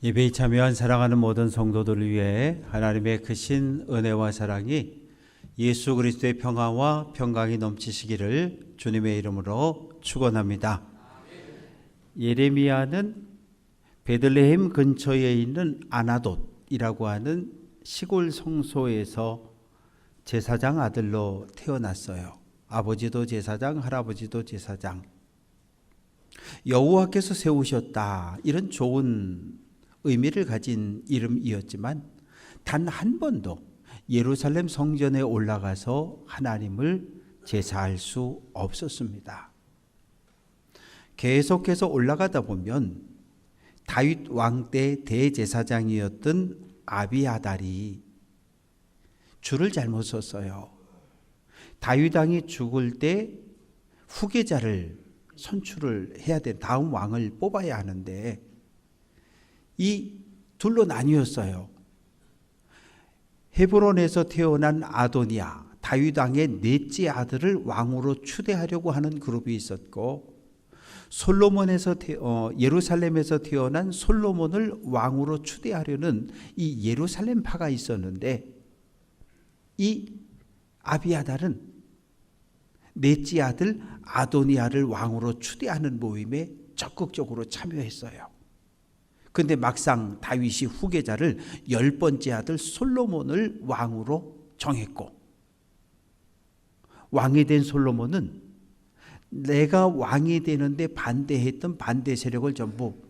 예배에 참여한 사랑하는 모든 성도들을 위해 하나님의 크신 은혜와 사랑이 예수 그리스도의 평화와 평강이 넘치시기를 주님의 이름으로 축원합니다. 예레미야는 베들레헴 근처에 있는 아나돗이라고 하는 시골 성소에서 제사장 아들로 태어났어요. 아버지도 제사장, 할아버지도 제사장. 여호와께서 세우셨다, 이런 좋은 의미를 가진 이름이었지만 단 한 번도 예루살렘 성전에 올라가서 하나님을 제사할 수 없었습니다. 계속해서 올라가다 보면 다윗 왕 때 대제사장이었던 아비아달이 줄을 잘못 섰어요. 다윗 왕이 죽을 때 후계자를 선출을 해야 돼. 다음 왕을 뽑아야 하는데 이 둘로 나뉘었어요. 헤브론에서 태어난 아도니아, 다윗 왕의 넷째 아들을 왕으로 추대하려고 하는 그룹이 있었고, 예루살렘에서 태어난 솔로몬을 왕으로 추대하려는 이 예루살렘파가 있었는데, 이 아비아달은 넷째 아들 아도니아를 왕으로 추대하는 모임에 적극적으로 참여했어요. 근데 막상 다윗이 후계자를 10번째 아들 솔로몬을 왕으로 정했고, 왕이 된 솔로몬은 내가 왕이 되는데 반대했던 반대 세력을 전부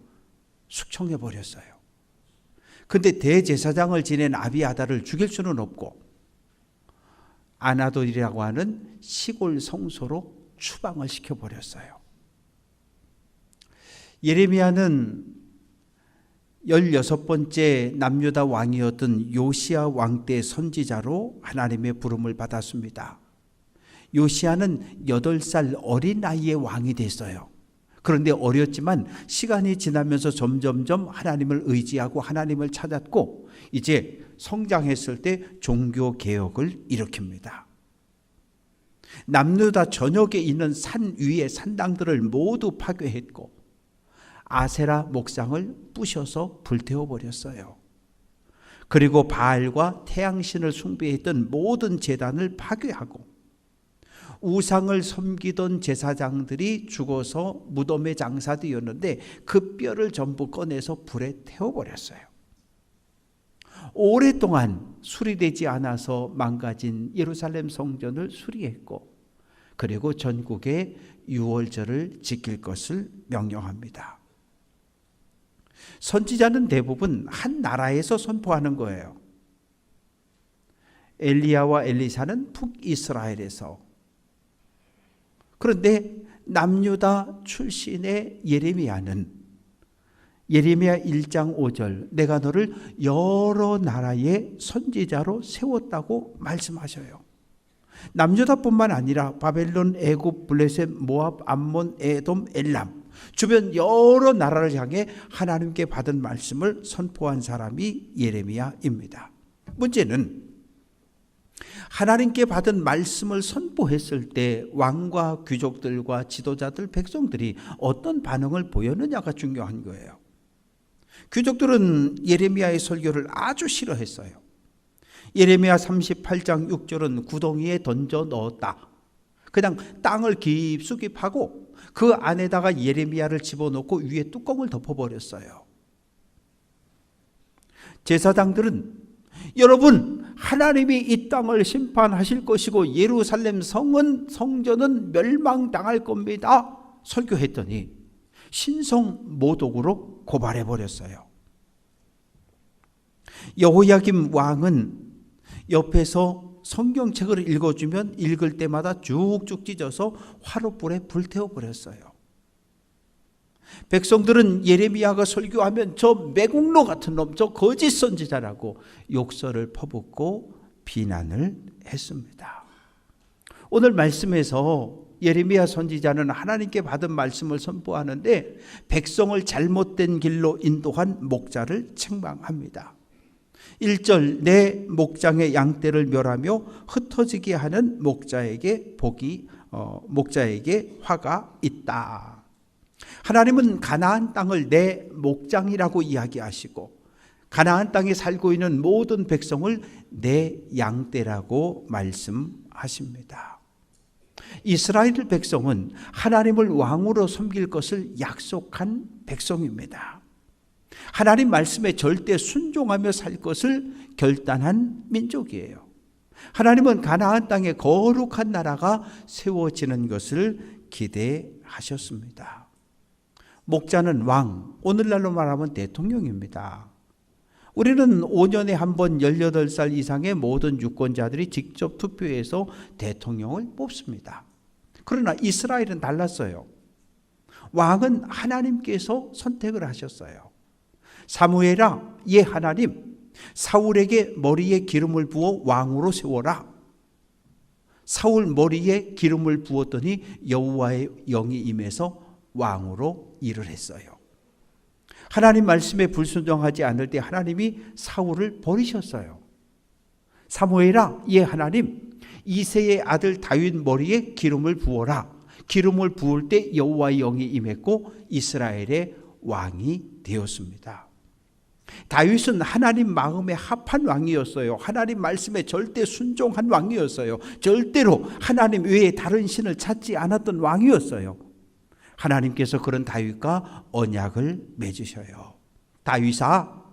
숙청해 버렸어요. 근데 대제사장을 지낸 아비아달을 죽일 수는 없고 아나돗이라고 하는 시골 성소로 추방을 시켜버렸어요. 예레미야는 16번째 남유다 왕이었던 요시야 왕 때 선지자로 하나님의 부름을 받았습니다. 요시야는 8살 어린 나이에 왕이 됐어요. 그런데 어렸지만 시간이 지나면서 점점점 하나님을 의지하고 하나님을 찾았고, 이제 성장했을 때 종교 개혁을 일으킵니다. 남유다 전역에 있는 산 위의 산당들을 모두 파괴했고 아세라 목상을 부셔서 불태워버렸어요. 그리고 바알과 태양신을 숭배했던 모든 제단을 파괴하고 우상을 섬기던 제사장들이 죽어서 무덤에 장사되었는데 그 뼈를 전부 꺼내서 불에 태워버렸어요. 오랫동안 수리되지 않아서 망가진 예루살렘 성전을 수리했고, 그리고 전국에 유월절을 지킬 것을 명령합니다. 선지자는 대부분 한 나라에서 선포하는 거예요. 엘리야와 엘리사는 북이스라엘에서, 그런데 남유다 출신의 예레미야는 예레미야 1장 5절 내가 너를 여러 나라의 선지자로 세웠다고 말씀하셔요. 남유다뿐만 아니라 바벨론, 애굽, 블레셋, 모압, 암몬, 에돔, 엘람 주변 여러 나라를 향해 하나님께 받은 말씀을 선포한 사람이 예레미야입니다. 문제는 하나님께 받은 말씀을 선포했을 때 왕과 귀족들과 지도자들, 백성들이 어떤 반응을 보였느냐가 중요한 거예요. 귀족들은 예레미야의 설교를 아주 싫어했어요. 예레미야 38장 6절은 구덩이에 던져 넣었다. 그냥 땅을 깊숙이 파고 그 안에다가 예레미야를 집어넣고 위에 뚜껑을 덮어버렸어요. 제사장들은 여러분, 하나님이 이 땅을 심판하실 것이고 예루살렘 성전은 멸망당할 겁니다 설교했더니 신성모독으로 고발해버렸어요. 여호야김 왕은 옆에서 성경책을 읽어주면 읽을 때마다 쭉쭉 찢어서 화롯불에 불태워버렸어요. 백성들은 예레미야가 설교하면 저 매국노 같은 놈, 저 거짓 선지자라고 욕설을 퍼붓고 비난을 했습니다. 오늘 말씀에서 예레미야 선지자는 하나님께 받은 말씀을 선포하는데 백성을 잘못된 길로 인도한 목자를 책망합니다. 1절 내 목장의 양떼를 멸하며 흩어지게 하는 목자에게 화가 있다. 하나님은 가나안 땅을 내 목장이라고 이야기하시고 가나안 땅에 살고 있는 모든 백성을 내 양떼라고 말씀하십니다. 이스라엘 백성은 하나님을 왕으로 섬길 것을 약속한 백성입니다. 하나님 말씀에 절대 순종하며 살 것을 결단한 민족이에요. 하나님은 가나안 땅에 거룩한 나라가 세워지는 것을 기대하셨습니다. 목자는 왕, 오늘날로 말하면 대통령입니다. 우리는 5년에 한 번 18살 이상의 모든 유권자들이 직접 투표해서 대통령을 뽑습니다. 그러나 이스라엘은 달랐어요. 왕은 하나님께서 선택을 하셨어요. 사무엘아, 예 하나님, 사울에게 머리에 기름을 부어 왕으로 세워라. 사울 머리에 기름을 부었더니 여호와의 영이 임해서 왕으로 일을 했어요. 하나님 말씀에 불순종하지 않을 때 하나님이 사울을 버리셨어요. 사무엘아, 예 하나님, 이새의 아들 다윗 머리에 기름을 부어라. 기름을 부을 때 여호와의 영이 임했고 이스라엘의 왕이 되었습니다. 다윗은 하나님 마음에 합한 왕이었어요. 하나님 말씀에 절대 순종한 왕이었어요. 절대로 하나님 외에 다른 신을 찾지 않았던 왕이었어요. 하나님께서 그런 다윗과 언약을 맺으셔요. 다윗아,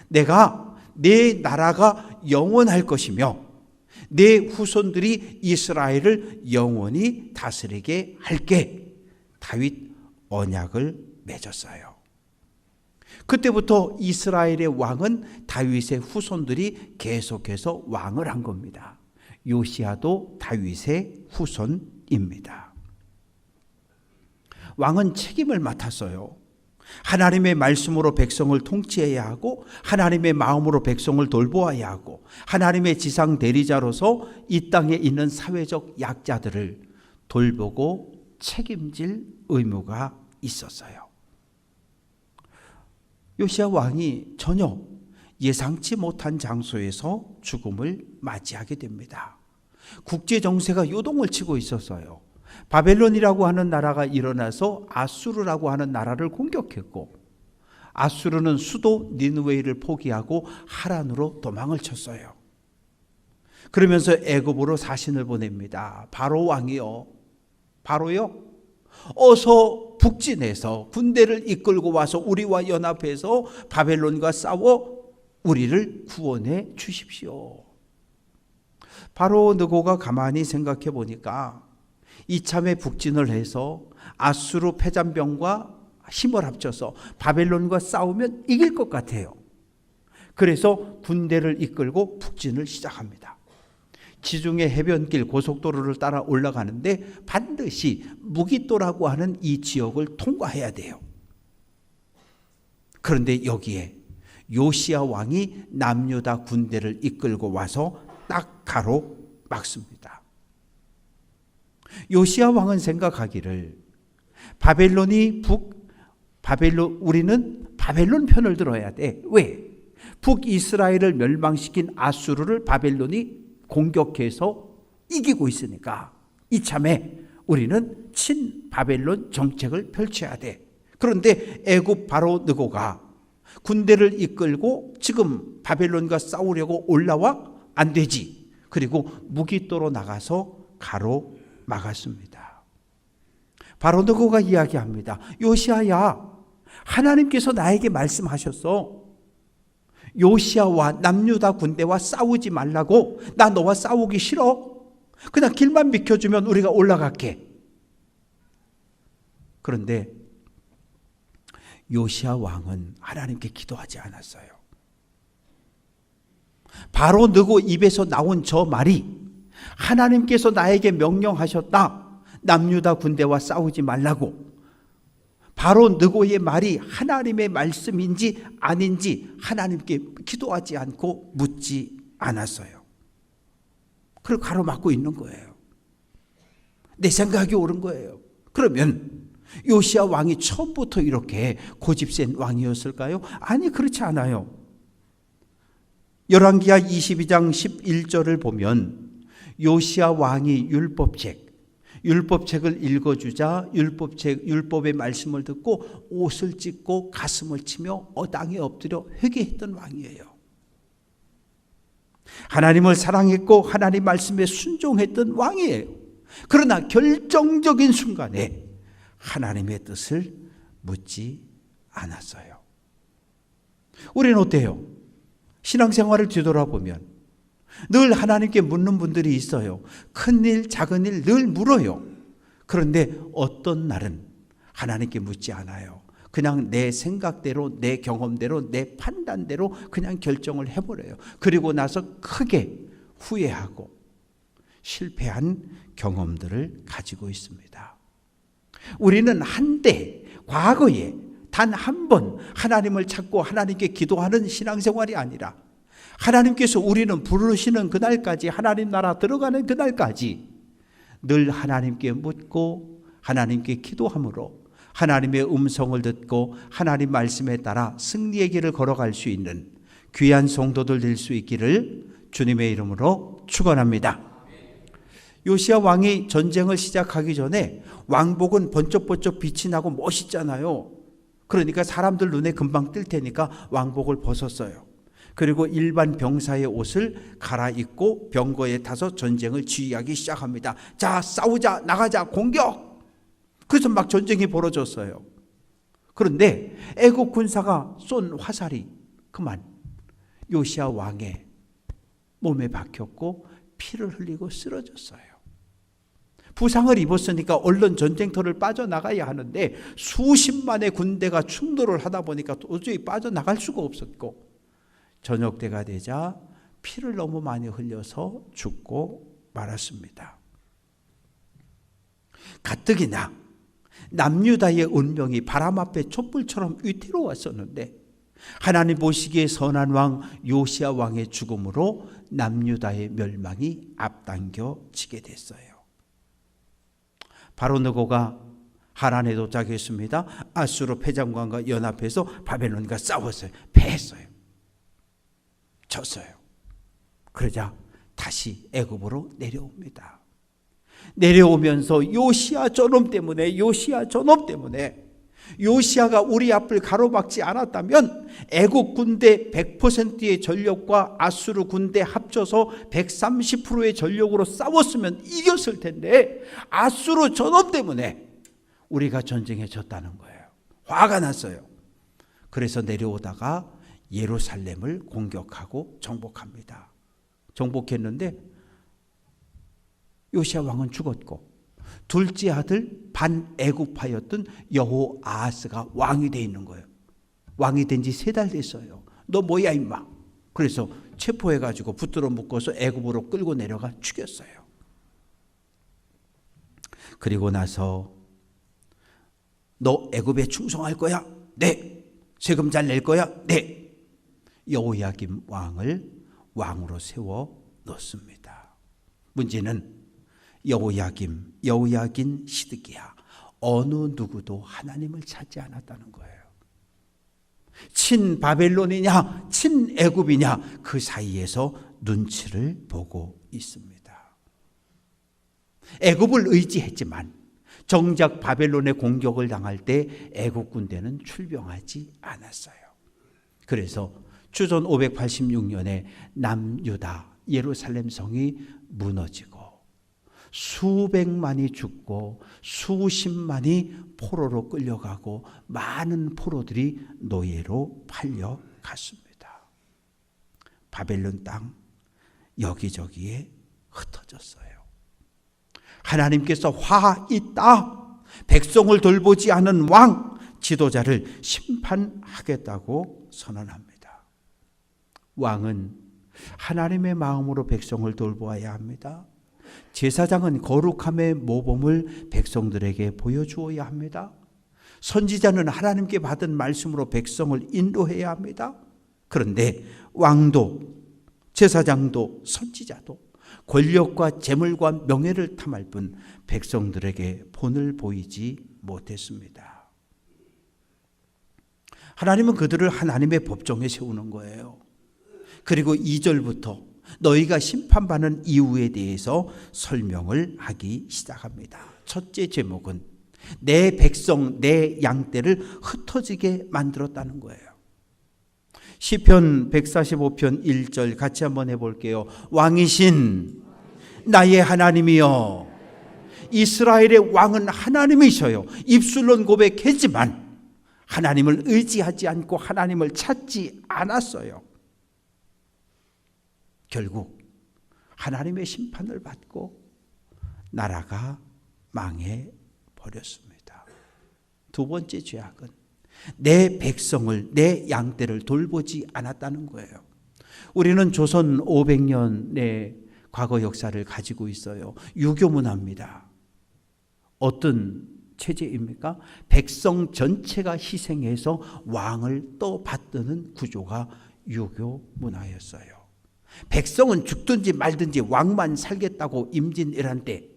내가 내 나라가 영원할 것이며 내 후손들이 이스라엘을 영원히 다스리게 할게. 다윗 언약을 맺었어요. 그때부터 이스라엘의 왕은 다윗의 후손들이 계속해서 왕을 한 겁니다. 요시야도 다윗의 후손입니다. 왕은 책임을 맡았어요. 하나님의 말씀으로 백성을 통치해야 하고 하나님의 마음으로 백성을 돌보아야 하고 하나님의 지상 대리자로서 이 땅에 있는 사회적 약자들을 돌보고 책임질 의무가 있었어요. 요시야 왕이 전혀 예상치 못한 장소에서 죽음을 맞이하게 됩니다. 국제 정세가 요동을 치고 있었어요. 바벨론이라고 하는 나라가 일어나서 아수르라고 하는 나라를 공격했고 아수르는 수도 니느웨를 포기하고 하란으로 도망을 쳤어요. 그러면서 애굽으로 사신을 보냅니다. 바로 왕이요, 바로요, 어서 북진해서 군대를 이끌고 와서 우리와 연합해서 바벨론과 싸워 우리를 구원해 주십시오. 바로 느고가 가만히 생각해 보니까 이참에 북진을 해서 아수르 패잔병과 힘을 합쳐서 바벨론과 싸우면 이길 것 같아요. 그래서 군대를 이끌고 북진을 시작합니다. 지중해 해변길 고속도로를 따라 올라가는데 반드시 무기또라고 하는 이 지역을 통과해야 돼요. 그런데 여기에 요시야 왕이 남유다 군대를 이끌고 와서 딱 가로막습니다. 요시야 왕은 생각하기를 우리는 바벨론 편을 들어야 돼. 왜? 북이스라엘을 멸망시킨 아수르를 바벨론이 공격해서 이기고 있으니까 이참에 우리는 친바벨론 정책을 펼쳐야 돼. 그런데 애굽 바로 느고가 군대를 이끌고 지금 바벨론과 싸우려고 올라와? 안 되지. 그리고 무기또로 나가서 가로막았습니다. 바로 느고가 이야기합니다. 요시야야, 하나님께서 나에게 말씀하셨어. 요시야와 남유다 군대와 싸우지 말라고. 나 너와 싸우기 싫어. 그냥 길만 비켜주면 우리가 올라갈게. 그런데 요시야 왕은 하나님께 기도하지 않았어요. 바로 느고 입에서 나온 저 말이 하나님께서 나에게 명령하셨다. 남유다 군대와 싸우지 말라고. 바로 느고의 말이 하나님의 말씀인지 아닌지 하나님께 기도하지 않고 묻지 않았어요. 그걸 가로막고 있는 거예요. 내 생각이 옳은 거예요. 그러면 요시야 왕이 처음부터 이렇게 고집센 왕이었을까요? 아니, 그렇지 않아요. 열왕기하 22장 11절을 보면 요시야 왕이 율법책, 율법책을 읽어주자 율법의 말씀을 듣고 옷을 찢고 가슴을 치며 땅에 엎드려 회개했던 왕이에요. 하나님을 사랑했고 하나님 말씀에 순종했던 왕이에요. 그러나 결정적인 순간에 하나님의 뜻을 묻지 않았어요. 우리는 어때요? 신앙생활을 뒤돌아보면 늘 하나님께 묻는 분들이 있어요. 큰일 작은 일 늘 물어요. 그런데 어떤 날은 하나님께 묻지 않아요. 그냥 내 생각대로 내 경험대로 내 판단대로 그냥 결정을 해버려요. 그리고 나서 크게 후회하고 실패한 경험들을 가지고 있습니다. 우리는 한때 과거에 단 한 번 하나님을 찾고 하나님께 기도하는 신앙생활이 아니라 하나님께서 우리는 부르시는 그날까지, 하나님 나라 들어가는 그날까지 늘 하나님께 묻고 하나님께 기도함으로 하나님의 음성을 듣고 하나님 말씀에 따라 승리의 길을 걸어갈 수 있는 귀한 성도들 될 수 있기를 주님의 이름으로 축원합니다. 요시야 왕이 전쟁을 시작하기 전에 왕복은 번쩍번쩍 빛이 나고 멋있잖아요. 그러니까 사람들 눈에 금방 뜰 테니까 왕복을 벗었어요. 그리고 일반 병사의 옷을 갈아입고 병거에 타서 전쟁을 지휘하기 시작합니다. 자, 싸우자, 나가자, 공격! 그래서 막 전쟁이 벌어졌어요. 그런데 애국 군사가 쏜 화살이 그만 요시야 왕의 몸에 박혔고 피를 흘리고 쓰러졌어요. 부상을 입었으니까 얼른 전쟁터를 빠져나가야 하는데 수십만의 군대가 충돌을 하다 보니까 도저히 빠져나갈 수가 없었고 저녁 때가 되자 피를 너무 많이 흘려서 죽고 말았습니다. 가뜩이나 남유다의 운명이 바람 앞에 촛불처럼 위태로웠었는데 하나님 보시기에 선한 왕 요시야 왕의 죽음으로 남유다의 멸망이 앞당겨지게 됐어요. 바로 느고가 하란에 도착했습니다. 아수르 패장관과 연합해서 바벨론과 싸웠어요. 패했어요. 졌어요. 그러자 다시 애굽으로 내려옵니다. 내려오면서 요시야 저놈 때문에 요시야가 우리 앞을 가로막지 않았다면 애국 군대 100%의 전력과 아수르 군대 합쳐서 130%의 전력으로 싸웠으면 이겼을 텐데 아수르 저놈 때문에 우리가 전쟁에 졌다는 거예요. 화가 났어요. 그래서 내려오다가 예루살렘을 공격하고 정복합니다. 정복했는데 요시야 왕은 죽었고 둘째 아들 반애굽파였던 여호아하스가 왕이 돼 있는 거예요. 왕이 된 지 3달 됐어요. 너 뭐야 임마. 그래서 체포해가지고 붙들어 묶어서 애굽으로 끌고 내려가 죽였어요. 그리고 나서 너 애굽에 충성할 거야? 네. 세금 잘 낼 거야? 네. 여호야김 왕을 왕으로 세워 놓습니다. 문제는 여호야긴, 시드기야 어느 누구도 하나님을 찾지 않았다는 거예요. 친 바벨론이냐 친 애굽이냐 그 사이에서 눈치를 보고 있습니다. 애굽을 의지했지만 정작 바벨론의 공격을 당할 때 애굽 군대는 출병하지 않았어요. 그래서 주전 586년에 남유다 예루살렘 성이 무너지고 수백만이 죽고 수십만이 포로로 끌려가고 많은 포로들이 노예로 팔려갔습니다. 바벨론 땅 여기저기에 흩어졌어요. 하나님께서 화 있다. 백성을 돌보지 않은 왕 지도자를 심판하겠다고 선언합니다. 왕은 하나님의 마음으로 백성을 돌보아야 합니다. 제사장은 거룩함의 모범을 백성들에게 보여주어야 합니다. 선지자는 하나님께 받은 말씀으로 백성을 인도해야 합니다. 그런데 왕도 제사장도 선지자도 권력과 재물과 명예를 탐할 뿐 백성들에게 본을 보이지 못했습니다. 하나님은 그들을 하나님의 법정에 세우는 거예요. 그리고 2절부터 너희가 심판받는 이유에 대해서 설명을 하기 시작합니다. 첫째 제목은 내 백성, 내 양떼를 흩어지게 만들었다는 거예요. 시편 145편 1절 같이 한번 해볼게요. 왕이신 나의 하나님이여. 이스라엘의 왕은 하나님이셔요. 입술로는 고백했지만 하나님을 의지하지 않고 하나님을 찾지 않았어요. 결국 하나님의 심판을 받고 나라가 망해 버렸습니다. 두 번째 죄악은 내 백성을, 내 양떼를 돌보지 않았다는 거예요. 우리는 조선 500년의 과거 역사를 가지고 있어요. 유교 문화입니다. 어떤 체제입니까? 백성 전체가 희생해서 왕을 떠받드는 구조가 유교 문화였어요. 백성은 죽든지 말든지 왕만 살겠다고 임진왜란 때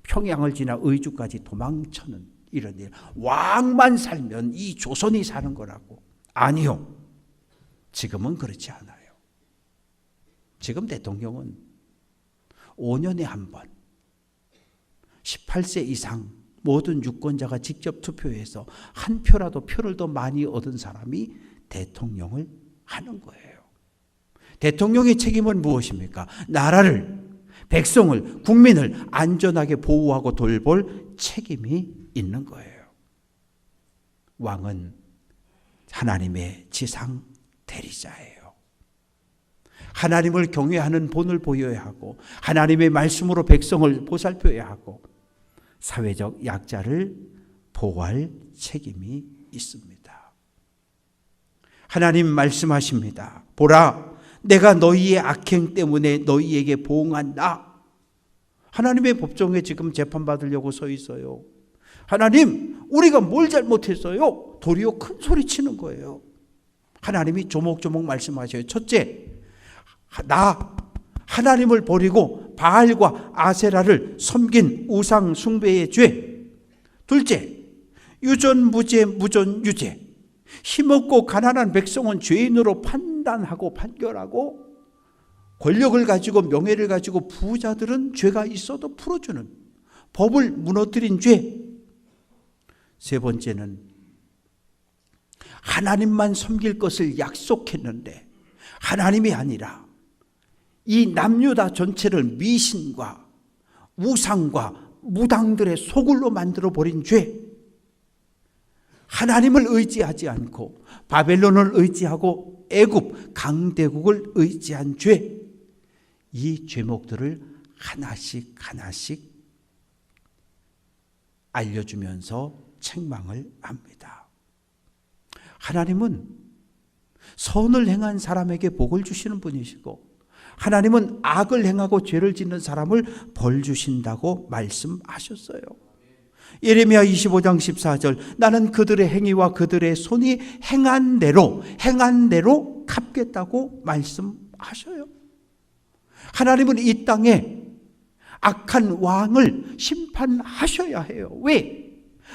평양을 지나 의주까지 도망쳐는 이런 일. 왕만 살면 이 조선이 사는 거라고. 아니요. 지금은 그렇지 않아요. 지금 대통령은 5년에 한 번 18세 이상 모든 유권자가 직접 투표해서 한 표라도 표를 더 많이 얻은 사람이 대통령을 하는 거예요. 대통령의 책임은 무엇입니까? 나라를, 백성을, 국민을 안전하게 보호하고 돌볼 책임이 있는 거예요. 왕은 하나님의 지상 대리자예요. 하나님을 경외하는 본을 보여야 하고 하나님의 말씀으로 백성을 보살펴야 하고 사회적 약자를 보호할 책임이 있습니다. 하나님 말씀하십니다. 보라, 내가 너희의 악행 때문에 너희에게 보응한다. 하나님의 법정에 지금 재판받으려고 서 있어요. 하나님, 우리가 뭘 잘못했어요? 도리어 큰 소리 치는 거예요. 하나님이 조목조목 말씀하셔요. 첫째, 나 하나님을 버리고 바알과 아세라를 섬긴 우상 숭배의 죄. 둘째, 유전무죄 무전유죄. 힘없고 가난한 백성은 죄인으로 판단하고 판결하고 권력을 가지고 명예를 가지고 부자들은 죄가 있어도 풀어주는 법을 무너뜨린 죄. 세 번째는 하나님만 섬길 것을 약속했는데 하나님이 아니라 이 남유다 전체를 미신과 우상과 무당들의 소굴로 만들어 버린 죄. 하나님을 의지하지 않고 바벨론을 의지하고 애굽 강대국을 의지한 죄. 이 죄목들을 하나씩 하나씩 알려주면서 책망을 합니다. 하나님은 선을 행한 사람에게 복을 주시는 분이시고 하나님은 악을 행하고 죄를 짓는 사람을 벌 주신다고 말씀하셨어요. 예레미야 25장 14절 나는 그들의 행위와 그들의 손이 행한 대로 갚겠다고 말씀하셔요. 하나님은 이 땅에 악한 왕을 심판하셔야 해요. 왜?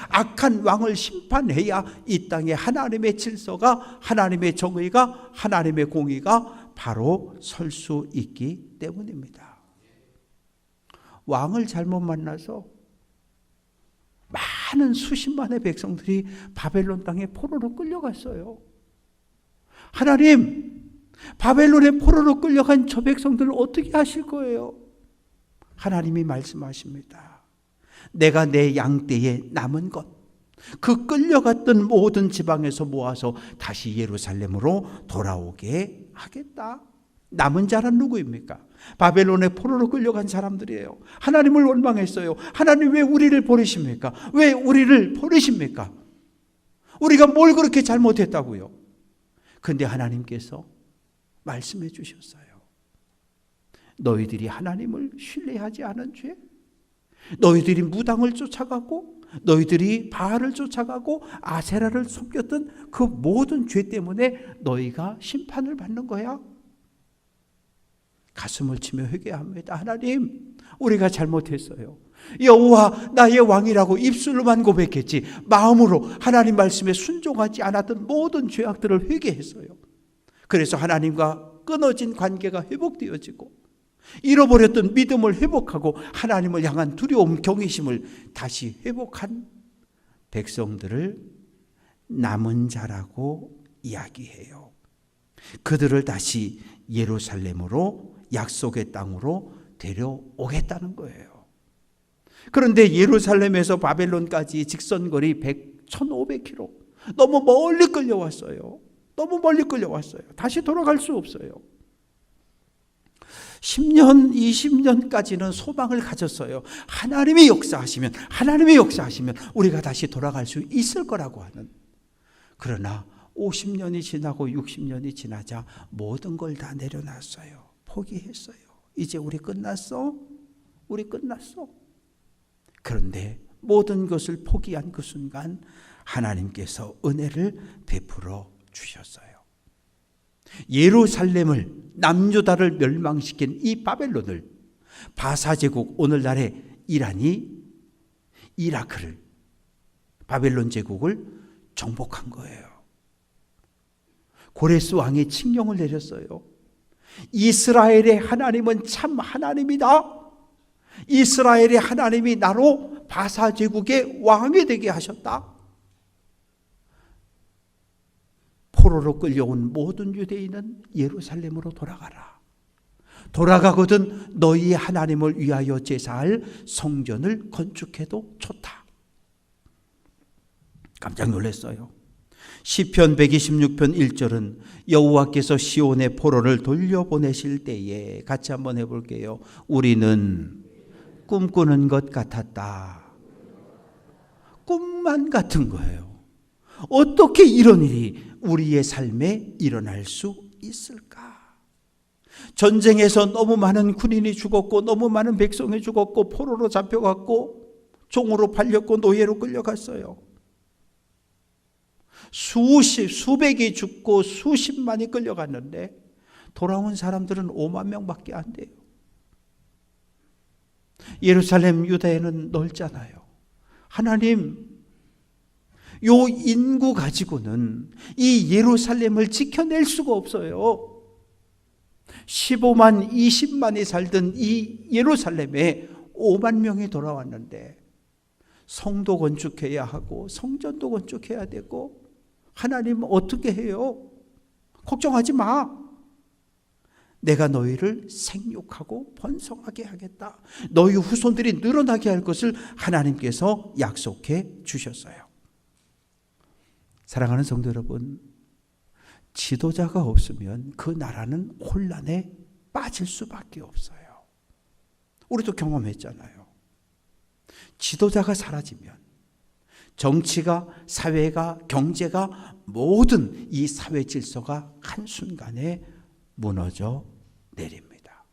악한 왕을 심판해야 이 땅에 하나님의 질서가, 하나님의 정의가, 하나님의 공의가 바로 설 수 있기 때문입니다. 왕을 잘못 만나서 많은 수십만의 백성들이 바벨론 땅에 포로로 끌려갔어요. 하나님, 바벨론의 포로로 끌려간 저 백성들을 어떻게 하실 거예요? 하나님이 말씀하십니다. 내가 내 양떼에 남은 것, 그 끌려갔던 모든 지방에서 모아서 다시 예루살렘으로 돌아오게 하겠다. 남은 자란 누구입니까? 바벨론의 포로로 끌려간 사람들이에요. 하나님을 원망했어요. 하나님 왜 우리를 버리십니까? 왜 우리를 버리십니까? 우리가 뭘 그렇게 잘못했다고요? 근데 하나님께서 말씀해 주셨어요. 너희들이 하나님을 신뢰하지 않은 죄, 너희들이 무당을 쫓아가고 너희들이 바알을 쫓아가고 아세라를 섬겼던 그 모든 죄 때문에 너희가 심판을 받는 거야. 가슴을 치며 회개합니다. 하나님, 우리가 잘못했어요. 여호와 나의 왕이라고 입술로만 고백했지 마음으로 하나님 말씀에 순종하지 않았던 모든 죄악들을 회개했어요. 그래서 하나님과 끊어진 관계가 회복되어지고 잃어버렸던 믿음을 회복하고 하나님을 향한 두려움, 경외심을 다시 회복한 백성들을 남은 자라고 이야기해요. 그들을 다시 예루살렘으로, 약속의 땅으로 데려오겠다는 거예요. 그런데 예루살렘에서 바벨론까지 직선거리 1500km, 너무 멀리 끌려왔어요. 너무 멀리 끌려왔어요. 다시 돌아갈 수 없어요. 10년, 20년까지는 소망을 가졌어요. 하나님이 역사하시면 우리가 다시 돌아갈 수 있을 거라고 하는. 그러나 50년이 지나고 60년이 지나자 모든 걸 다 내려놨어요. 포기했어요. 이제 우리 끝났어? 그런데 모든 것을 포기한 그 순간 하나님께서 은혜를 베풀어 주셨어요. 예루살렘을, 남유다를 멸망시킨 이 바벨론을, 바사제국, 오늘날의 이란이 이라크를, 바벨론 제국을 정복한 거예요. 고레스 왕이 칙령을 내렸어요. 이스라엘의 하나님은 참 하나님이다. 이스라엘의 하나님이 나로 바사제국의 왕이 되게 하셨다. 포로로 끌려온 모든 유대인은 예루살렘으로 돌아가라. 돌아가거든 너희 하나님을 위하여 제사할 성전을 건축해도 좋다. 깜짝 놀랐어요. 시편 126편 1절은 여호와께서 시온의 포로를 돌려보내실 때에, 같이 한번 해볼게요. 우리는 꿈꾸는 것 같았다. 꿈만 같은 거예요. 어떻게 이런 일이 우리의 삶에 일어날 수 있을까? 전쟁에서 너무 많은 군인이 죽었고, 너무 많은 백성이 죽었고, 포로로 잡혀갔고, 종으로 팔렸고, 노예로 끌려갔어요. 수백이 죽고 수십만이 끌려갔는데 돌아온 사람들은 5만 명밖에 안 돼요. 예루살렘 유다에는 넓잖아요. 하나님, 요 인구 가지고는 이 예루살렘을 지켜낼 수가 없어요. 15만, 20만이 살던 이 예루살렘에 5만 명이 돌아왔는데 성도 건축해야 하고 성전도 건축해야 되고, 하나님 어떻게 해요? 걱정하지 마. 내가 너희를 생육하고 번성하게 하겠다. 너희 후손들이 늘어나게 할 것을 하나님께서 약속해 주셨어요. 사랑하는 성도 여러분, 지도자가 없으면 그 나라는 혼란에 빠질 수밖에 없어요. 우리도 경험했잖아요. 지도자가 사라지면 정치가, 사회가, 경제가, 모든 이 사회 질서가 한순간에 무너져 내립니다.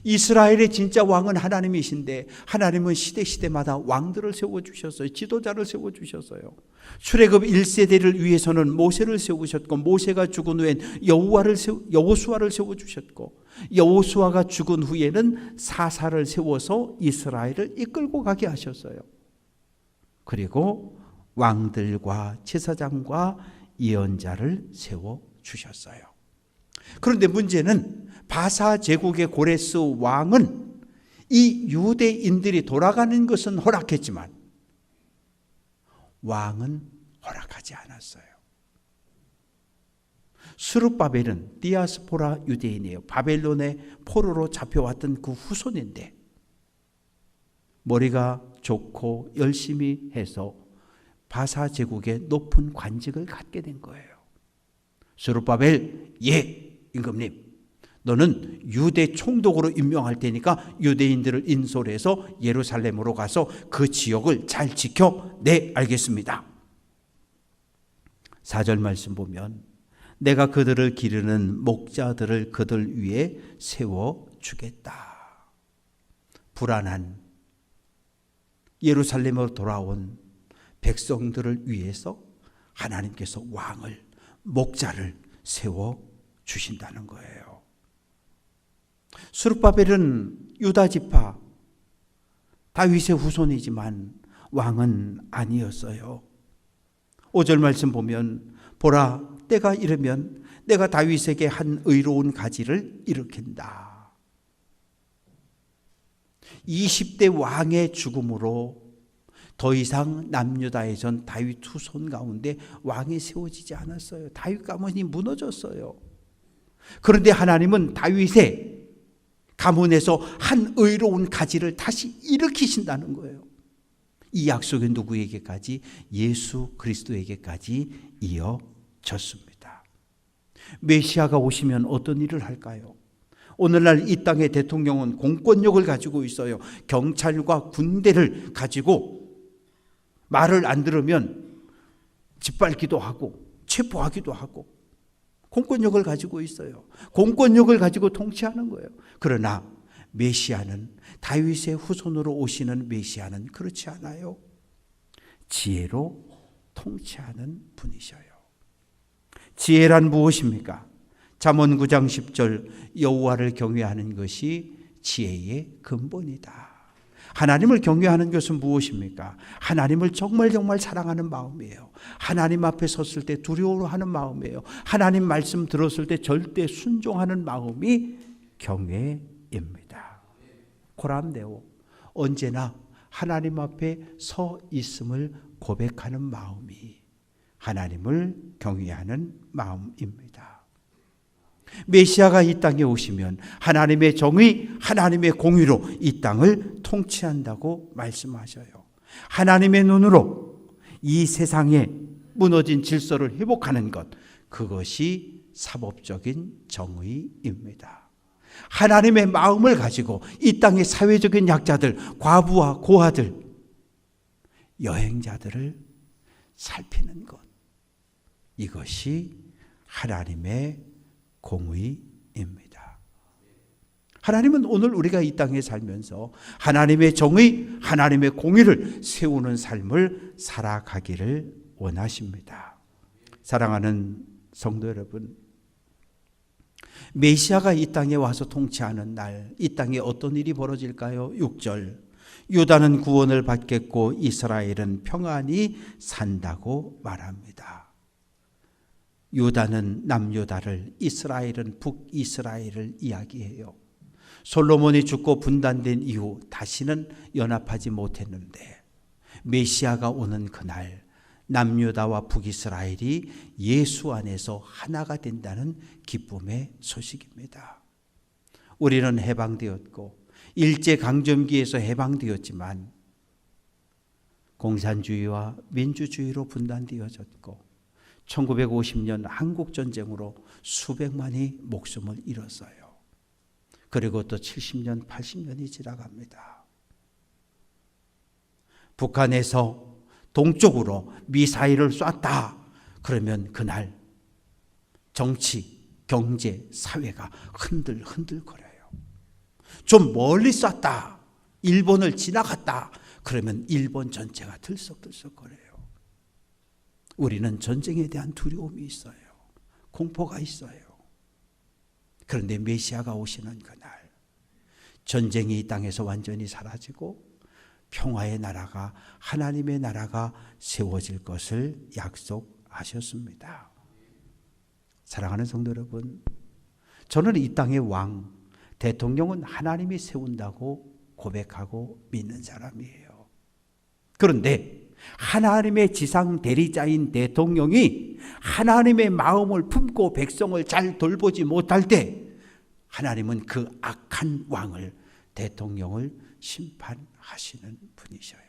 이스라엘의 진짜 왕은 하나님이신데, 하나님은 시대마다 왕들을 세워주셨어요. 지도자를 세워주셨어요. 출애굽 1세대를 위해서는 모세를 세우셨고, 모세가 죽은 후엔 여호수아를 세워주셨고, 여호수아가 죽은 후에는 사사를 세워서 이스라엘을 이끌고 가게 하셨어요. 그리고 왕들과 제사장과 예언자를 세워주셨어요. 그런데 문제는 바사 제국의 고레스 왕은 이 유대인들이 돌아가는 것은 허락했지만 왕은 허락하지 않았어요. 스룹바벨은 디아스포라 유대인이에요. 바벨론의 포로로 잡혀왔던 그 후손인데 머리가 좋고 열심히 해서 바사 제국의 높은 관직을 갖게 된 거예요. 스룹바벨, 임금님, 너는 유대 총독으로 임명할 테니까 유대인들을 인솔해서 예루살렘으로 가서 그 지역을 잘 지켜. 네, 알겠습니다. 4절 말씀 보면 내가 그들을 기르는 목자들을 그들 위에 세워주겠다. 불안한 예루살렘으로 돌아온 백성들을 위해서 하나님께서 왕을, 목자를 세워주신다는 거예요. 스룹바벨은 유다 지파 다윗의 후손이지만 왕은 아니었어요. 5절 말씀 보면 보라, 때가 이르면 내가 다윗에게 한 의로운 가지를 일으킨다. 20대 왕의 죽음으로 더 이상 남유다에선 다윗 후손 가운데 왕이 세워지지 않았어요. 다윗 가문이 무너졌어요. 그런데 하나님은 다윗의 가문에서 한 의로운 가지를 다시 일으키신다는 거예요. 이 약속이 누구에게까지? 예수 그리스도에게까지 이어졌습니다. 메시아가 오시면 어떤 일을 할까요? 오늘날 이 땅의 대통령은 공권력을 가지고 있어요. 경찰과 군대를 가지고 말을 안 들으면 짓밟기도 하고 체포하기도 하고 공권력을 가지고 있어요. 공권력을 가지고 통치하는 거예요. 그러나 메시아는, 다윗의 후손으로 오시는 메시아는 그렇지 않아요. 지혜로 통치하는 분이셔요. 지혜란 무엇입니까? 잠언 9장 10절, 여호와를 경외하는 것이 지혜의 근본이다. 하나님을 경외하는 것은 무엇입니까? 하나님을 정말 사랑하는 마음이에요. 하나님 앞에 섰을 때 두려워하는 마음이에요. 하나님 말씀 들었을 때 절대 순종하는 마음이 경외입니다. 코람데오, 언제나 하나님 앞에 서 있음을 고백하는 마음이 하나님을 경외하는 마음입니다. 메시아가 이 땅에 오시면 하나님의 정의, 하나님의 공의로 이 땅을 통치한다고 말씀하셔요. 하나님의 눈으로 이 세상에 무너진 질서를 회복하는 것, 그것이 사법적인 정의입니다. 하나님의 마음을 가지고 이 땅의 사회적인 약자들, 과부와 고아들, 여행자들을 살피는 것, 이것이 하나님의 공의입니다. 하나님은 오늘 우리가 이 땅에 살면서 하나님의 정의, 하나님의 공의를 세우는 삶을 살아가기를 원하십니다. 사랑하는 성도 여러분, 메시아가 이 땅에 와서 통치하는 날, 이 땅에 어떤 일이 벌어질까요? 6절, 유다는 구원을 받겠고 이스라엘은 평안히 산다고 말합니다. 유다는 남유다를, 이스라엘은 북이스라엘을 이야기해요. 솔로몬이 죽고 분단된 이후 다시는 연합하지 못했는데 메시아가 오는 그날 남유다와 북이스라엘이 예수 안에서 하나가 된다는 기쁨의 소식입니다. 우리는 해방되었고 일제강점기에서 해방되었지만 공산주의와 민주주의로 분단되어졌고 1950년 한국전쟁으로 수백만이 목숨을 잃었어요. 그리고 또 70년, 80년이 지나갑니다. 북한에서 동쪽으로 미사일을 쐈다. 그러면 그날 정치, 경제, 사회가 흔들거려요. 좀 멀리 쐈다. 일본을 지나갔다. 그러면 일본 전체가 들썩들썩거려요. 우리는 전쟁에 대한 두려움이 있어요. 공포가 있어요. 그런데 메시아가 오시는 그날, 전쟁이 이 땅에서 완전히 사라지고 평화의 나라가, 하나님의 나라가 세워질 것을 약속하셨습니다. 사랑하는 성도 여러분, 저는 이 땅의 왕, 대통령은 하나님이 세운다고 고백하고 믿는 사람이에요. 그런데 하나님의 지상 대리자인 대통령이 하나님의 마음을 품고 백성을 잘 돌보지 못할 때 하나님은 그 악한 왕을, 대통령을 심판하시는 분이셔요.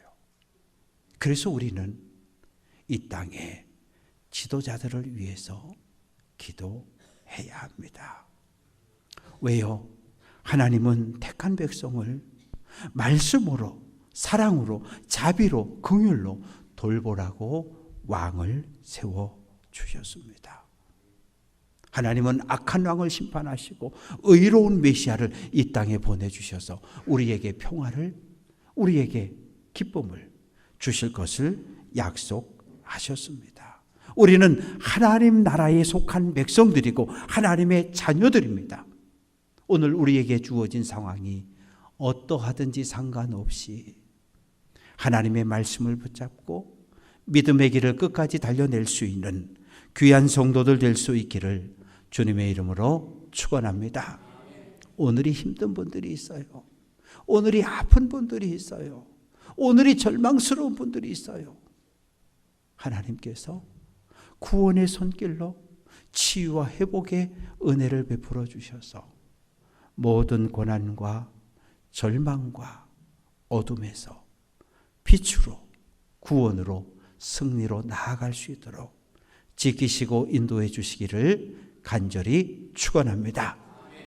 그래서 우리는 이 땅의 지도자들을 위해서 기도해야 합니다. 왜요? 하나님은 택한 백성을 말씀으로, 사랑으로, 자비로, 긍휼로 돌보라고 왕을 세워주셨습니다. 하나님은 악한 왕을 심판하시고 의로운 메시아를 이 땅에 보내주셔서 우리에게 평화를, 우리에게 기쁨을 주실 것을 약속하셨습니다. 우리는 하나님 나라에 속한 백성들이고 하나님의 자녀들입니다. 오늘 우리에게 주어진 상황이 어떠하든지 상관없이 하나님의 말씀을 붙잡고 믿음의 길을 끝까지 달려낼 수 있는 귀한 성도들 될 수 있기를 주님의 이름으로 축원합니다. 오늘이 힘든 분들이 있어요. 오늘이 아픈 분들이 있어요. 오늘이 절망스러운 분들이 있어요. 하나님께서 구원의 손길로 치유와 회복의 은혜를 베풀어 주셔서 모든 고난과 절망과 어둠에서 빛으로, 구원으로, 승리로 나아갈 수 있도록 지키시고 인도해 주시기를 간절히 축원합니다.